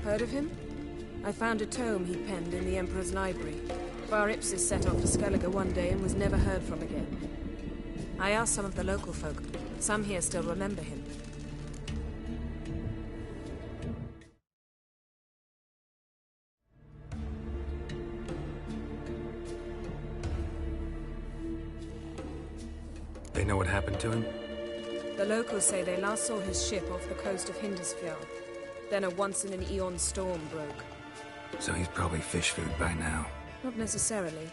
Heard of him? I found a tome he penned in the Emperor's library. Bar Ipsis set off to Skellige one day and was never heard from again. I asked some of the local folk. Some here still remember him. They know what happened to him? The locals say they last saw his ship off the coast of Hindisfjord. Then a once-in-an-eon storm broke. So he's probably fish food by now. Not necessarily.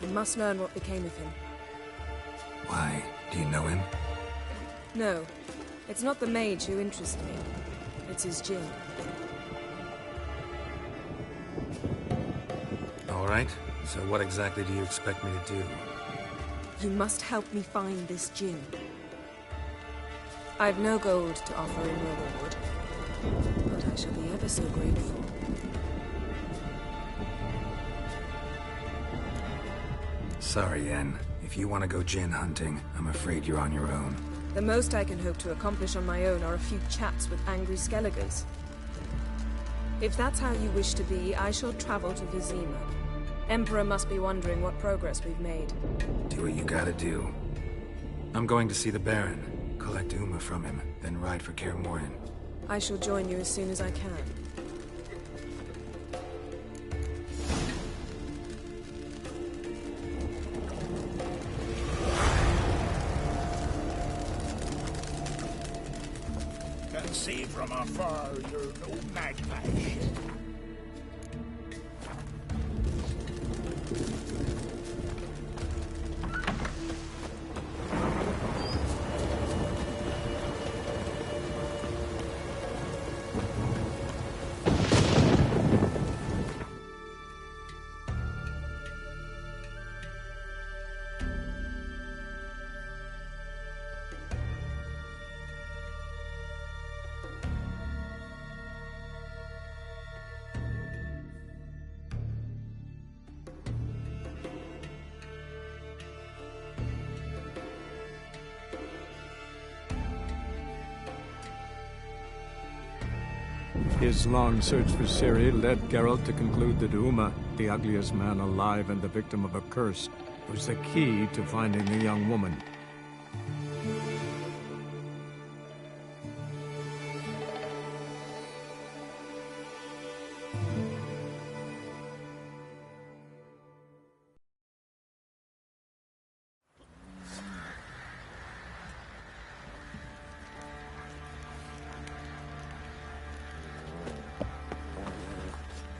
We must learn what became of him. Why? Do you know him? No. It's not the mage who interests me. It's his djinn. All right. So what exactly do you expect me to do? You must help me find this djinn. I've no gold to offer in reward, but I shall be ever so grateful. Sorry, Yen. If you want to go djinn hunting, I'm afraid you're on your own. The most I can hope to accomplish on my own are a few chats with angry Skelligers. If that's how you wish to be, I shall travel to Vizima. Emperor must be wondering what progress we've made. Do what you gotta do. I'm going to see the Baron, collect Uma from him, then ride for Kaer Morhen. I shall join you as soon as I can. Can see from afar you're no magpie. His long search for Ciri led Geralt to conclude that Uma, the ugliest man alive and the victim of a curse, was the key to finding the young woman.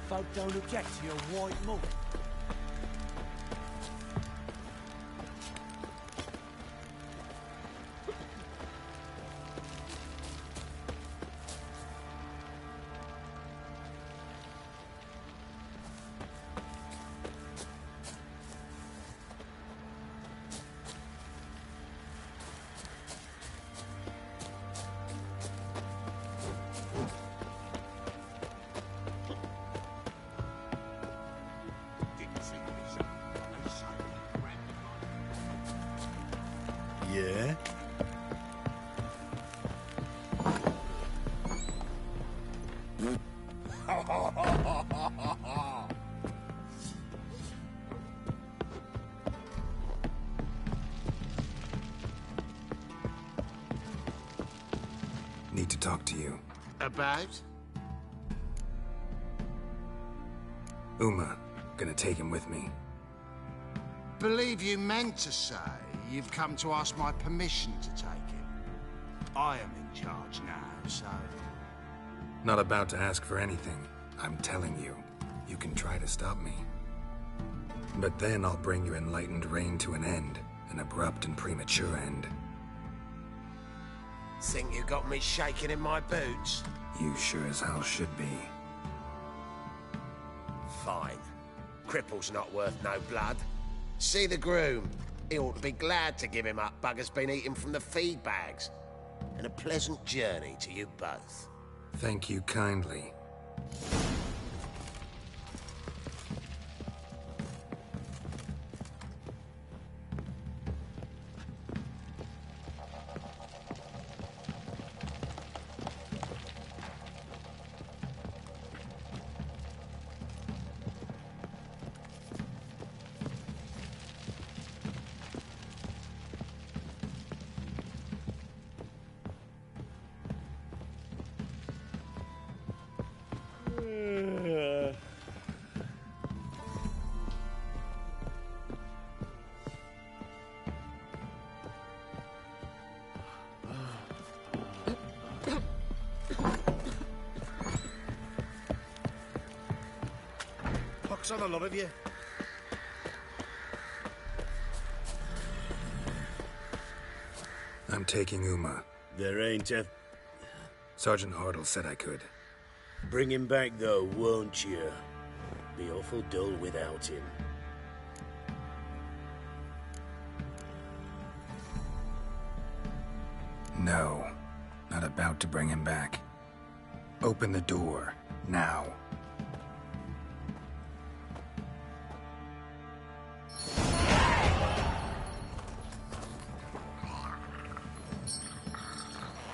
Folk don't object to your white mug. Yeah? Need to talk to you. About? Uma. Gonna take him with me. Believe you meant to say you've come to ask my permission to take him. I am in charge now, so... Not about to ask for anything. I'm telling you. You can try to stop me. But then I'll bring your enlightened reign to an end. An abrupt and premature end. Think you got me shaking in my boots? You sure as hell should be. Fine. Cripple's not worth no blood. See the groom. He ought to be glad to give him up. Bugger's been eating from the feed bags. And a pleasant journey to you both. Thank you kindly. pox on the lot of you. I'm taking Uma. There ain't a... Sergeant Hartle said I could. Bring him back, though, won't you? Be awful dull without him. No. Not about to bring him back. Open the door. Now.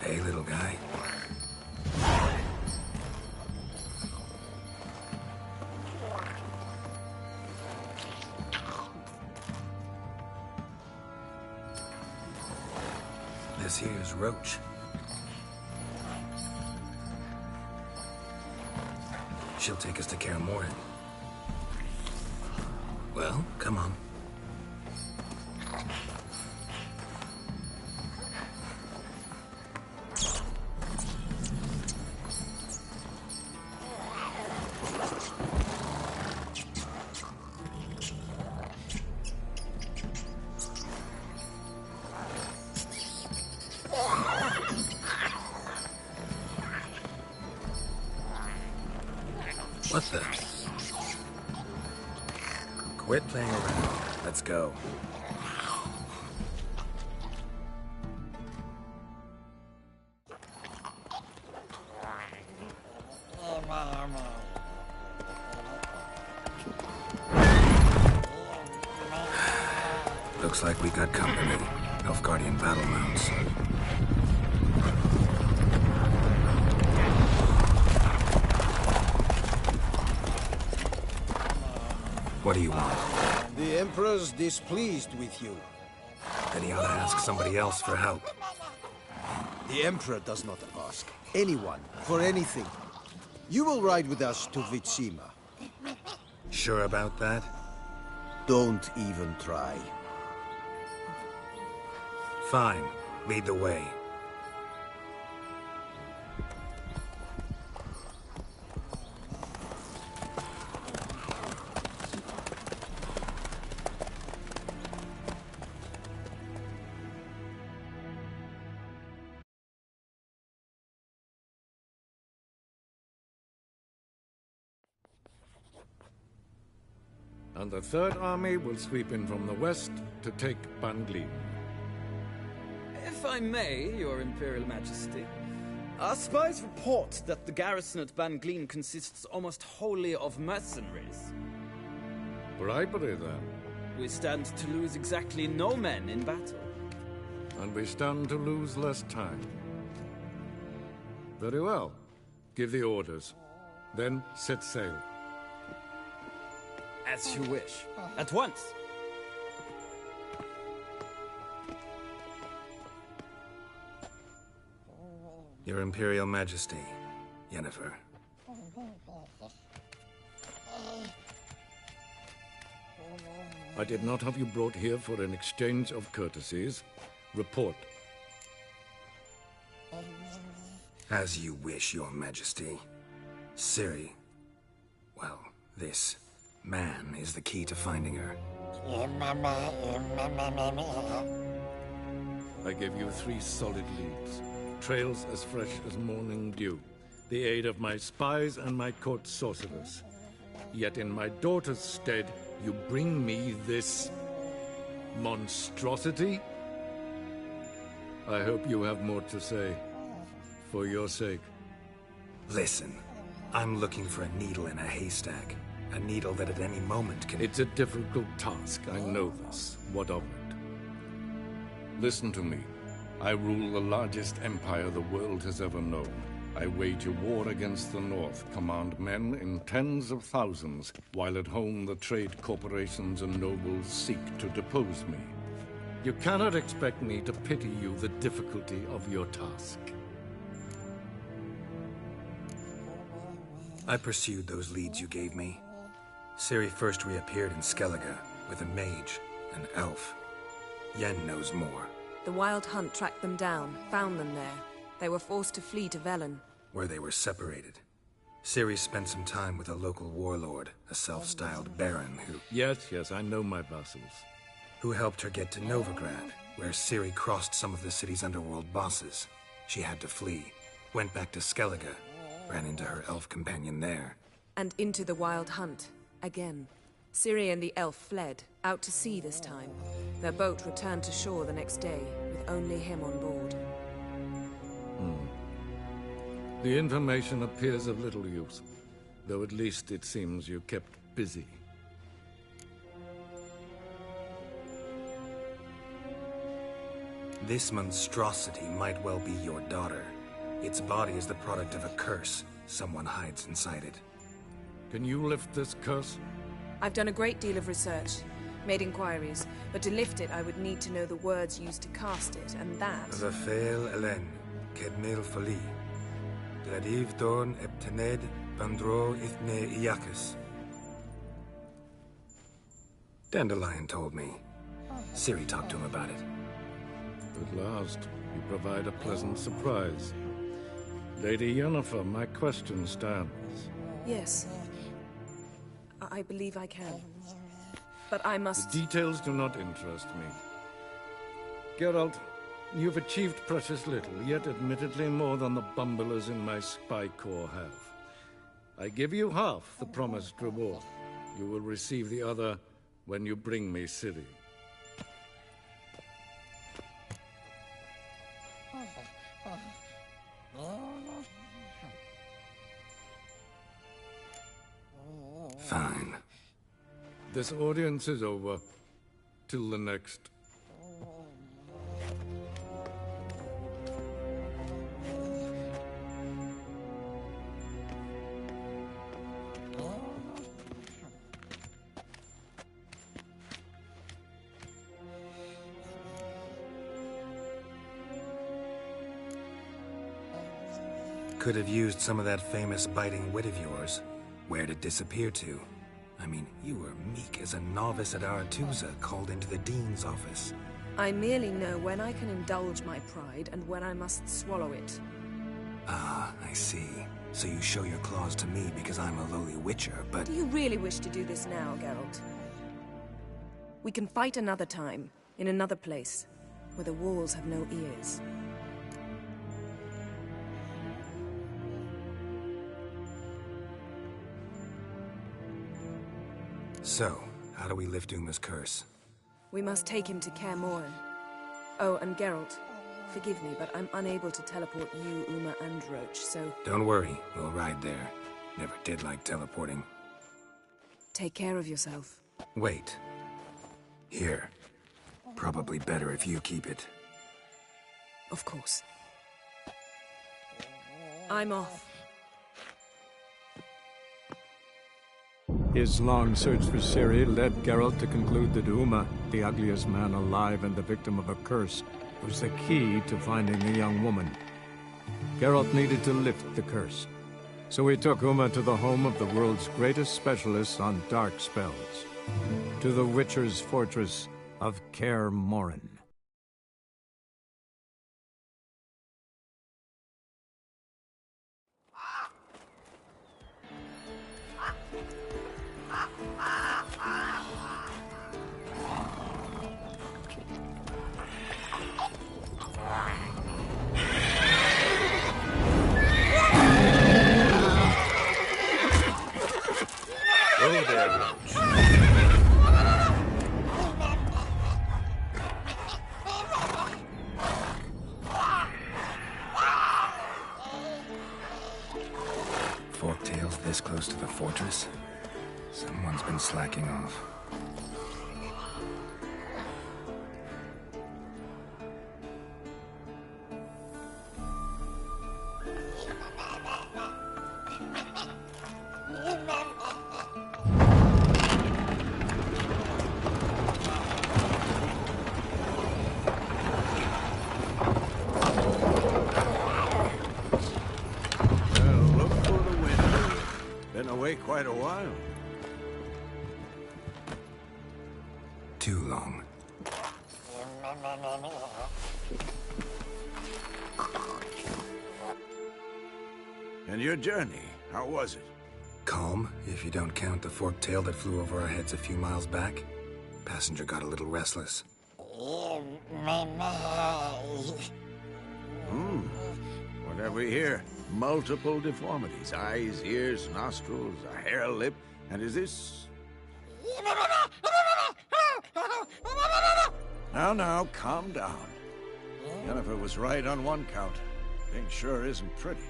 Hey, little guy. This here's Roach. She'll take us to Kaer Morhen. Well, come on. What the? Quit playing around. Let's go. Looks like we got company. Nilfgaardian battle mounts. What do you want? The Emperor's displeased with you. Then he ought to ask somebody else for help. The Emperor does not ask anyone for anything. You will ride with us to Vizima. Sure about that? Don't even try. Fine. Lead the way. And the Third Army will sweep in from the west to take Ban Glean. If I may, Your Imperial Majesty, our spies report that the garrison at Ban Glean consists almost wholly of mercenaries. Bribery, then. We stand to lose exactly no men in battle. And we stand to lose less time. Very well. Give the orders. Then set sail. As you wish. At once. Your Imperial Majesty, Yennefer. I did not have you brought here for an exchange of courtesies. Report. As you wish, Your Majesty. Ciri. Well, this man is the key to finding her. I gave you 3 solid leads. Trails as fresh as morning dew. The aid of my spies and my court sorcerers. Yet in my daughter's stead, you bring me this monstrosity? I hope you have more to say. For your sake. Listen, I'm looking for a needle in a haystack. A needle that at any moment can... It's a difficult task, I know this. What of it? Listen to me. I rule the largest empire the world has ever known. I wage a war against the North, command men in tens of thousands, while at home the trade corporations and nobles seek to depose me. You cannot expect me to pity you the difficulty of your task. I pursued those leads you gave me. Ciri first reappeared in Skellige with a mage, an elf. Yen knows more. The Wild Hunt tracked them down, found them there. They were forced to flee to Velen. Where they were separated. Ciri spent some time with a local warlord, a self-styled baron Yes, I know my vassals. who helped her get to Novigrad, where Ciri crossed some of the city's underworld bosses. She had to flee, went back to Skellige, ran into her elf companion there. And into the Wild Hunt, again. Ciri and the elf fled, out to sea this time. Their boat returned to shore the next day, with only him on board. The information appears of little use, though at least it seems you kept busy. This monstrosity might well be your daughter. Its body is the product of a curse. Someone hides inside it. Can you lift this curse? I've done a great deal of research, made inquiries, but to lift it I would need to know the words used to cast it, and that... Vafael Elen, Kedmil Fali. Gladiv Dorn Eptened Bandro Ithne Iakis. Dandelion told me. Ciri talked to him about it. At last, you provide a pleasant surprise. Lady Yennefer, my question stands. Yes. I believe I can. But I must... The details do not interest me. Geralt, you've achieved precious little, yet admittedly more than the bumblers in my spy corps have. I give you half the promised reward. You will receive the other when you bring me Ciri. Fine. This audience is over. Till the next. Could have used some of that famous biting wit of yours. Where'd it disappear to? I mean, you were meek as a novice at Aretuza called into the Dean's office. I merely know when I can indulge my pride and when I must swallow it. Ah, I see. So you show your claws to me because I'm a lowly witcher, but... Do you really wish to do this now, Geralt? We can fight another time, in another place, where the walls have no ears. So, how do we lift Uma's curse? We must take him to Kaer Morhen. Oh, and Geralt, forgive me, but I'm unable to teleport you, Uma, and Roach, so... Don't worry, we'll ride there. Never did like teleporting. Take care of yourself. Wait. Here. Probably better if you keep it. Of course. I'm off. His long search for Ciri led Geralt to conclude that Uma, the ugliest man alive and the victim of a curse, was the key to finding the young woman. Geralt needed to lift the curse, so he took Uma to the home of the world's greatest specialist on dark spells, to the Witcher's fortress of Kaer Morhen. Forktails this close to the fortress? Someone's been slacking off. Quite a while. Too long. And your journey, How was it? Calm, if you don't count the forked tail that flew over our heads a few miles back. Passenger got a little restless. What have we here? Multiple deformities. Eyes, ears, nostrils, a hair lip. And is this... Now, calm down. Yennefer was right on one count. Thing sure isn't pretty.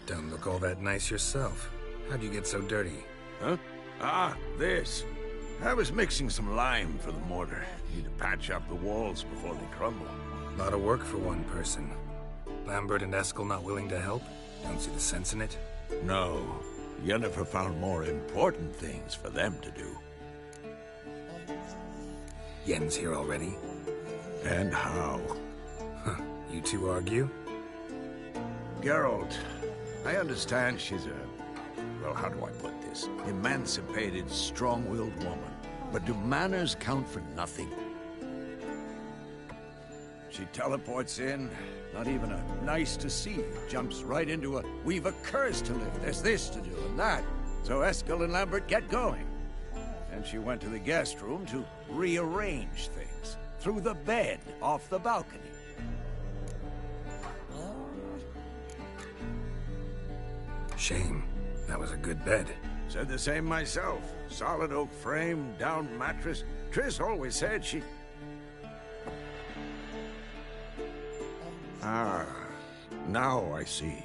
Don't look all that nice yourself. How'd you get so dirty? Huh? Ah, this. I was mixing some lime for the mortar. Need to patch up the walls before they crumble. Lot of work for one person. Lambert and Eskel not willing to help? Don't see the sense in it? No. Yennefer found more important things for them to do. Yen's here already? And how? Huh. You two argue? Geralt, I understand she's well, how do I put this? Emancipated, strong-willed woman. But do manners count for nothing? She teleports in, not even a nice to see, jumps right into a, we've a curse to lift, there's this to do and that. So Eskel and Lambert get going. And she went to the guest room to rearrange things. Through the bed, off the balcony. Shame. That was a good bed. Said the same myself. Solid oak frame, down mattress. Triss always said she... Ah, now I see.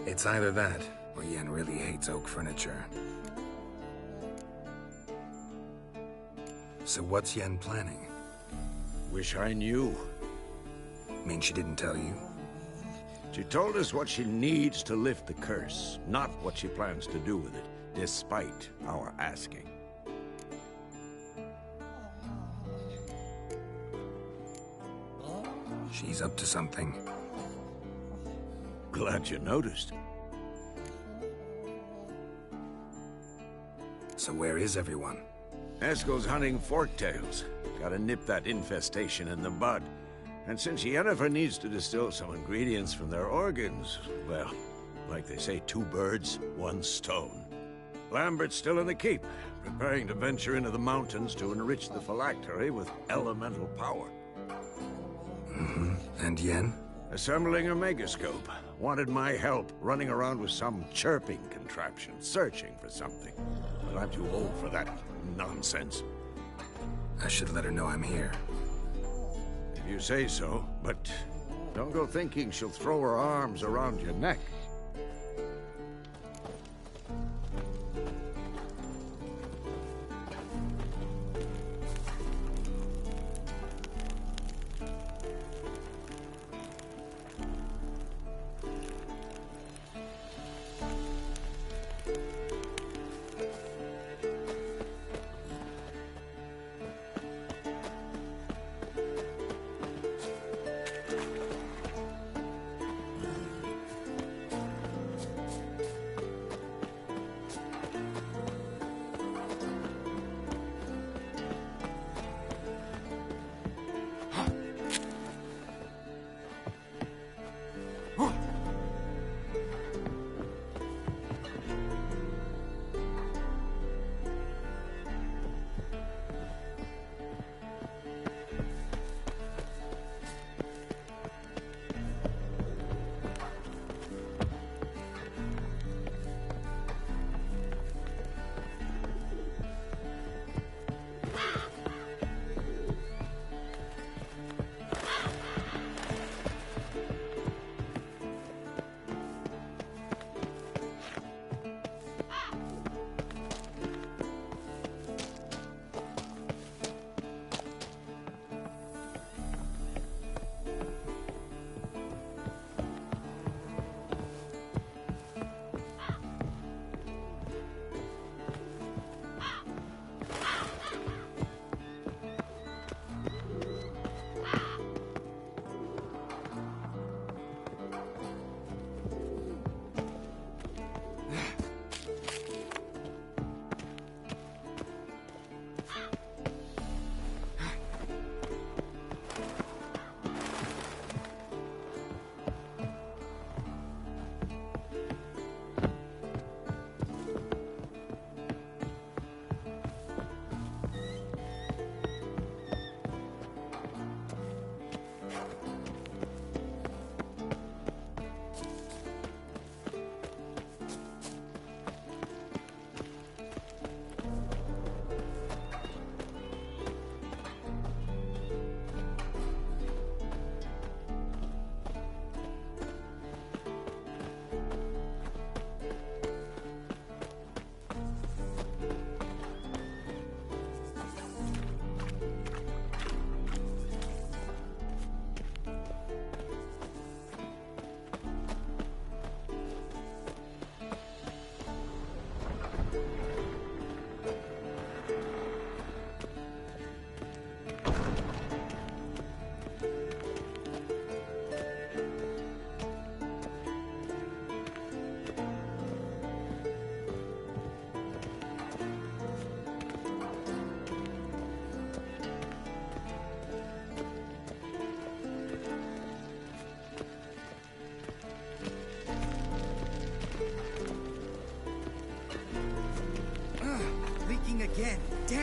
It's either that, or Yen really hates oak furniture. So what's Yen planning? Wish I knew. Mean she didn't tell you? She told us what she needs to lift the curse, not what she plans to do with it, despite our asking. She's up to something. Glad you noticed. So where is everyone? Eskel's hunting forktails. Gotta nip that infestation in the bud. And since Yennefer needs to distill some ingredients from their organs, well, like they say, 2 birds, 1 stone. Lambert's still in the keep, preparing to venture into the mountains to enrich the phylactery with elemental power. And Yen? Assembling a megascope. Wanted my help running around with some chirping contraption, searching for something. But I'm too old for that nonsense. I should let her know I'm here. If you say so, but don't go thinking she'll throw her arms around your neck.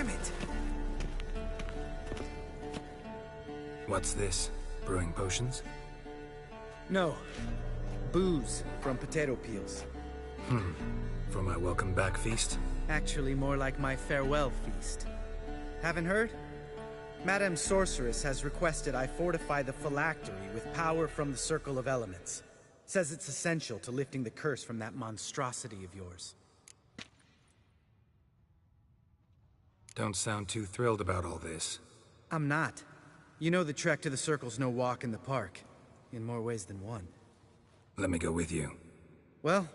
Damn it! What's this? Brewing potions? No. Booze from potato peels. For my welcome back feast? Actually, more like my farewell feast. Haven't heard? Madame Sorceress has requested I fortify the phylactery with power from the Circle of Elements. Says it's essential to lifting the curse from that monstrosity of yours. Don't sound too thrilled about all this. I'm not. You know the trek to the Circle's no walk in the park. In more ways than one. Let me go with you. Well,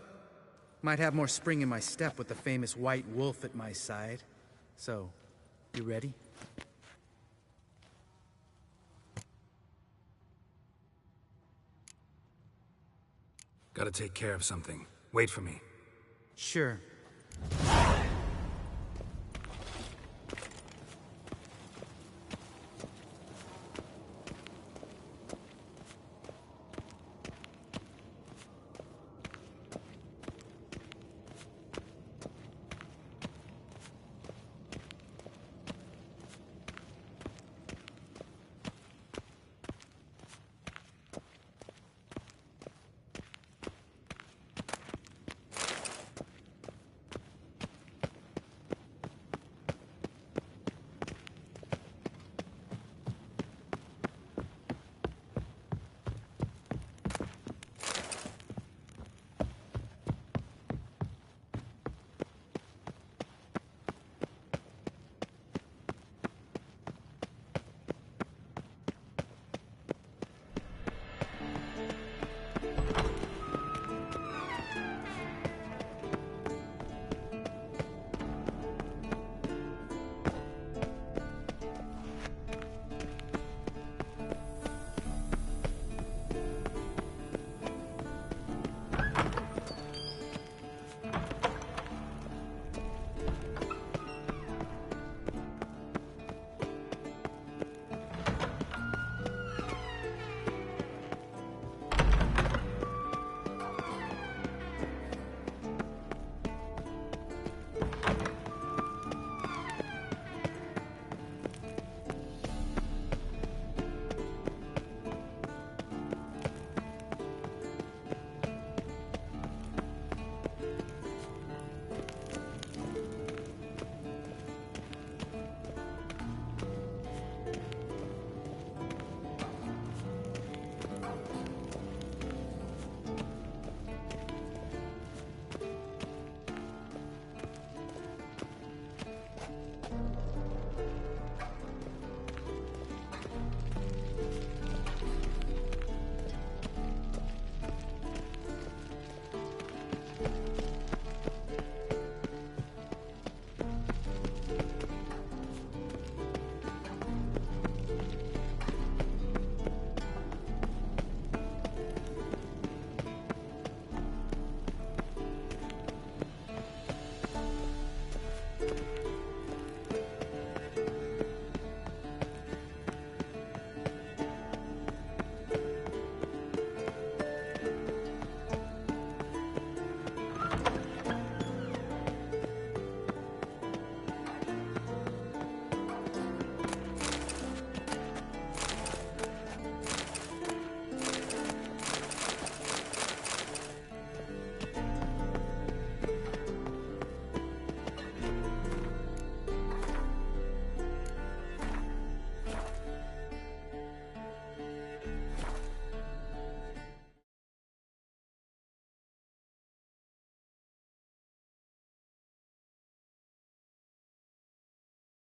might have more spring in my step with the famous White Wolf at my side. So, you ready? Gotta take care of something. Wait for me. Sure.